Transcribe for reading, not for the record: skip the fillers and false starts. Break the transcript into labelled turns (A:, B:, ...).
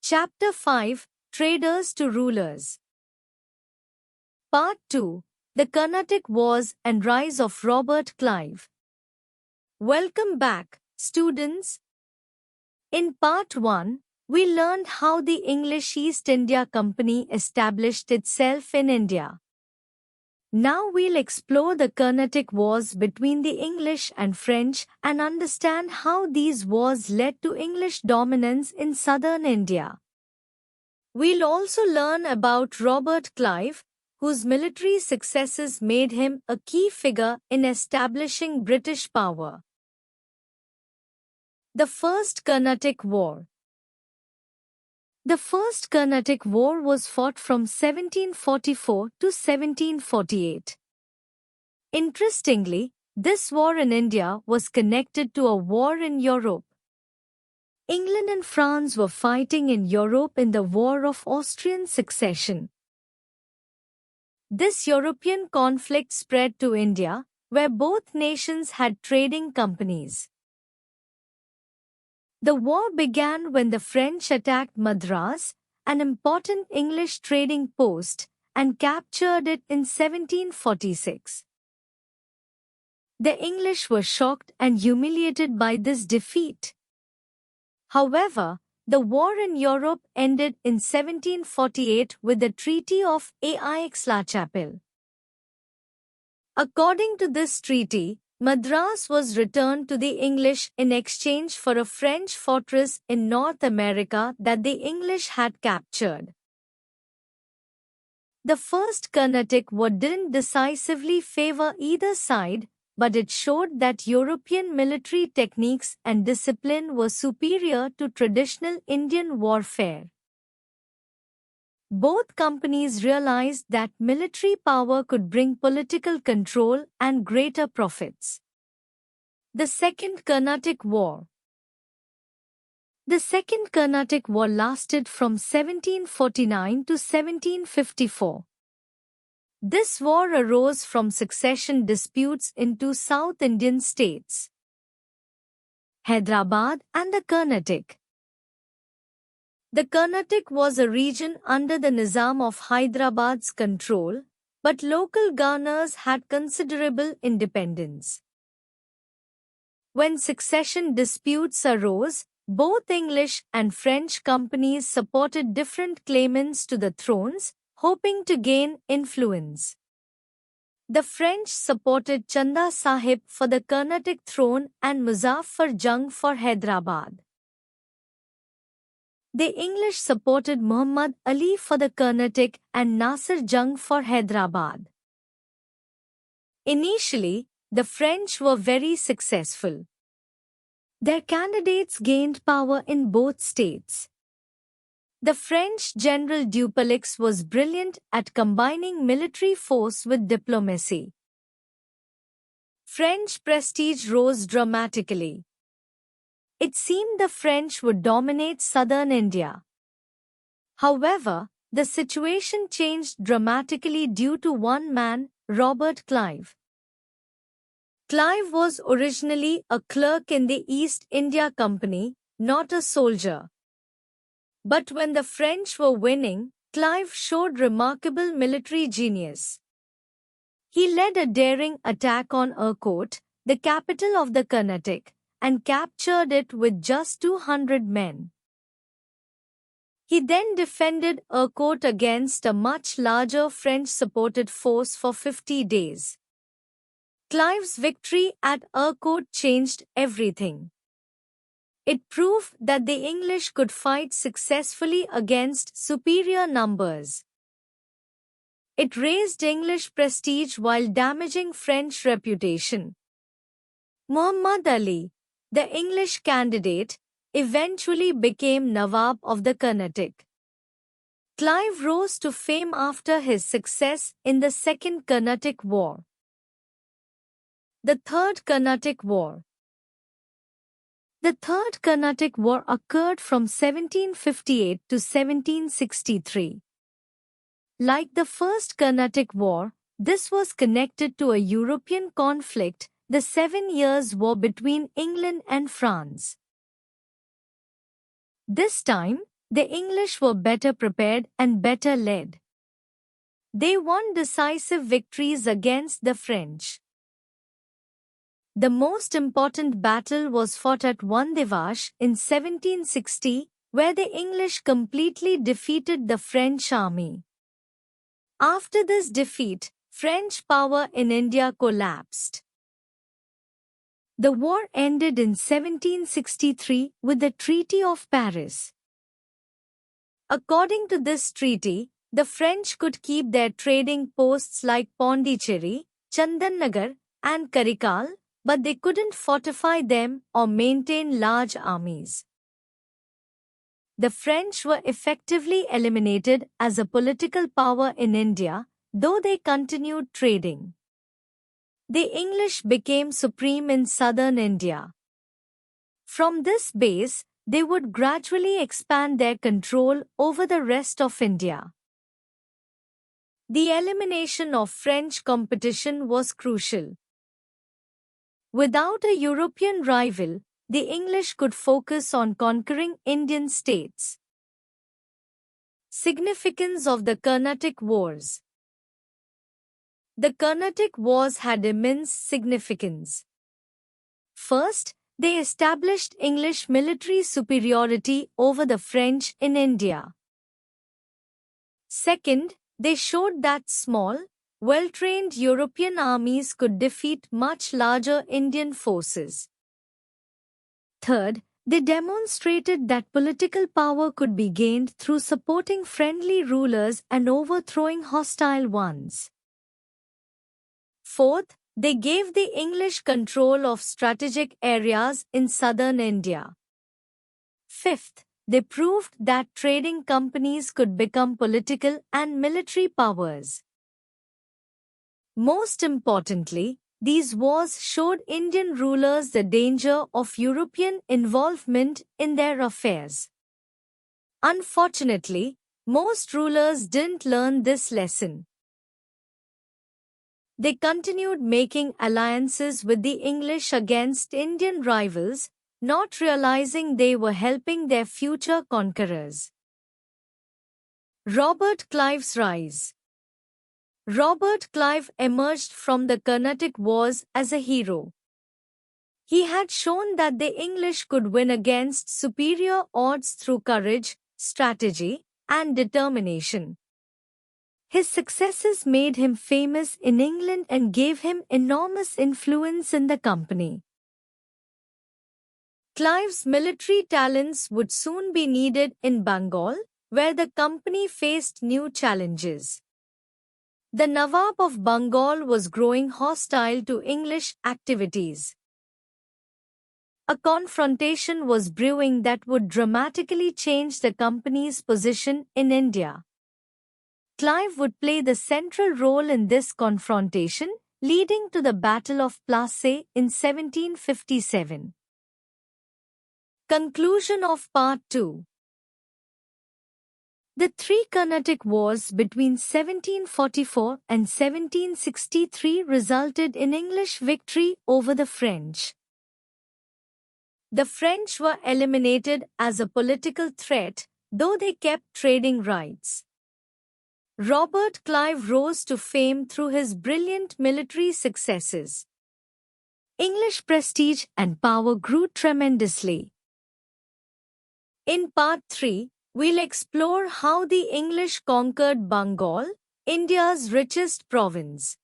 A: Chapter 5, Traders to Rulers. Part 2, The Carnatic Wars and Rise of Robert Clive. Welcome back, students. In Part 1, we learned how the English East India Company established itself in India. Now we'll explore the Carnatic Wars between the English and French and understand how these wars led to English dominance in southern India. We'll also learn about Robert Clive, whose military successes made him a key figure in establishing British power. The First Carnatic War. The First Carnatic War was fought from 1744 to 1748. Interestingly, this war in India was connected to a war in Europe. England and France were fighting in Europe in the War of Austrian Succession. This European conflict spread to India, where both nations had trading companies. The war began when the French attacked Madras, an important English trading post, and captured it in 1746. The English were shocked and humiliated by this defeat. However, the war in Europe ended in 1748 with the Treaty of Aix-la-Chapelle. According to this treaty, Madras was returned to the English in exchange for a French fortress in North America that the English had captured. The First Carnatic War didn't decisively favor either side, but it showed that European military techniques and discipline were superior to traditional Indian warfare. Both companies realized that military power could bring political control and greater profits. The Second Carnatic War. The Second Carnatic War lasted from 1749 to 1754. This war arose from succession disputes in two South Indian states, Hyderabad and the Carnatic. The Carnatic was a region under the Nizam of Hyderabad's control, but local governors had considerable independence. When succession disputes arose, both English and French companies supported different claimants to the thrones, hoping to gain influence. The French supported Chanda Sahib for the Carnatic throne and Muzaffar Jung for Hyderabad. The English supported Muhammad Ali for the Carnatic and Nasir Jung for Hyderabad. Initially, the French were very successful. Their candidates gained power in both states. The French General Dupleix was brilliant at combining military force with diplomacy. French prestige rose dramatically. It seemed the French would dominate southern India. However, the situation changed dramatically due to one man, Robert Clive. Clive was originally a clerk in the East India Company, not a soldier. But when the French were winning, Clive showed remarkable military genius. He led a daring attack on Ercourt, the capital of the Carnatic, and captured it with just 200 men. He then defended Ercourt against a much larger French-supported force for 50 days. Clive's victory at Ercourt changed everything. It proved that the English could fight successfully against superior numbers. It raised English prestige while damaging French reputation. Muhammad Ali, the English candidate, eventually became Nawab of the Carnatic. Clive rose to fame after his success in the Second Carnatic War. The Third Carnatic War. The Third Carnatic War occurred from 1758 to 1763. Like the First Carnatic War, this was connected to a European conflict, the 7 Years' War between England and France. This time, The English were better prepared and better led. They won decisive victories against the French. The most important battle was fought at Vandivash in 1760, where the English completely defeated the French army. After this defeat, French power in India collapsed. The war ended in 1763 with the Treaty of Paris. According to this treaty, the French could keep their trading posts like Pondicherry, Chandannagar, and Karikal, but they couldn't fortify them or maintain large armies. The French were effectively eliminated as a political power in India, though they continued trading. The English became supreme in southern India. From this base, they would gradually expand their control over the rest of India. The elimination of French competition was crucial. Without a European rival, the English could focus on conquering Indian states. Significance of the Carnatic Wars. The Carnatic Wars had immense significance. First, they established English military superiority over the French in India. Second, they showed that small, well-trained European armies could defeat much larger Indian forces. Third, they demonstrated that political power could be gained through supporting friendly rulers and overthrowing hostile ones. Fourth, they gave the English control of strategic areas in southern India. Fifth, they proved that trading companies could become political and military powers. Most importantly, these wars showed Indian rulers the danger of European involvement in their affairs. Unfortunately, most rulers didn't learn this lesson. They continued making alliances with the English against Indian rivals, not realizing they were helping their future conquerors. Robert Clive's rise. Robert Clive emerged from the Carnatic Wars as a hero. He had shown that the English could win against superior odds through courage, strategy, and determination. His successes made him famous in England and gave him enormous influence in the company. Clive's military talents would soon be needed in Bengal, where the company faced new challenges. The Nawab of Bengal was growing hostile to English activities. A confrontation was brewing that would dramatically change the company's position in India. Clive would play the central role in this confrontation, leading to the Battle of Plassey in 1757. Conclusion of Part 2. The three Carnatic Wars between 1744 and 1763 resulted in English victory over the French. The French were eliminated as a political threat, though they kept trading rights. Robert Clive rose to fame through his brilliant military successes. English prestige and power grew tremendously. In Part 3, we'll explore how the English conquered Bengal, India's richest province.